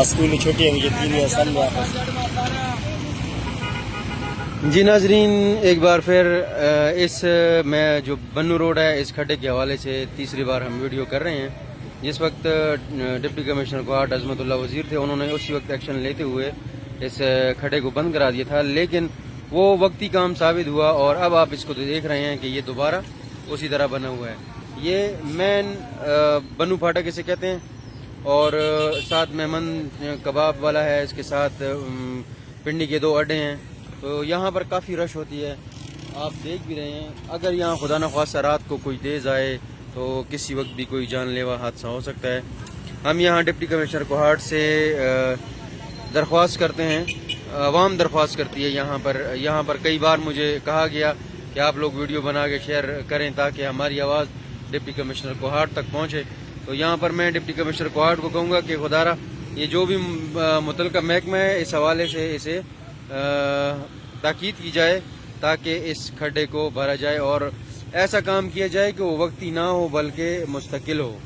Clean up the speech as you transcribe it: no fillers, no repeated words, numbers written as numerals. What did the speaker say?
School چھٹی ہے مجھے 3 یا سال میں. جی ناظرین، ایک بار پھر اس میں جو بنو روڈ ہے اس کھڈے کے حوالے سے تیسری بار ہم ویڈیو کر رہے ہیں. جس وقت ڈپٹی کمشنر کوہاٹ عظمت اللہ وزیر تھے، انہوں نے اسی وقت ایکشن لیتے ہوئے اس کھڈے کو بند کرا دیا تھا، لیکن وہ وقتی کام ثابت ہوا اور اب آپ اس کو دیکھ رہے ہیں کہ یہ دوبارہ اسی طرح بنا ہوا ہے. یہ مین بنو پھاٹک اسے کہتے ہیں، اور ساتھ مہمان کباب والا ہے، اس کے ساتھ پنڈی کے 2 اڈے ہیں. تو یہاں پر کافی رش ہوتی ہے، آپ دیکھ بھی رہے ہیں. اگر یہاں خدا نخواستہ رات کو کوئی تیز آئے تو کسی وقت بھی کوئی جان لیوا حادثہ ہو سکتا ہے. ہم یہاں ڈپٹی کمشنر کوہاٹ سے درخواست کرتے ہیں، عوام درخواست کرتی ہے یہاں پر کئی بار مجھے کہا گیا کہ آپ لوگ ویڈیو بنا کے شیئر کریں تاکہ ہماری آواز ڈپٹی کمشنر کوہاٹ تک پہنچے. تو یہاں پر میں ڈپٹی کمشنر کوہاٹ کو کہوں گا کہ خدا را یہ جو بھی متعلقہ محکمہ ہے اس حوالے سے اسے تاکید کی جائے تاکہ اس کھڈے کو بھرا جائے اور ایسا کام کیا جائے کہ وہ وقتی نہ ہو بلکہ مستقل ہو.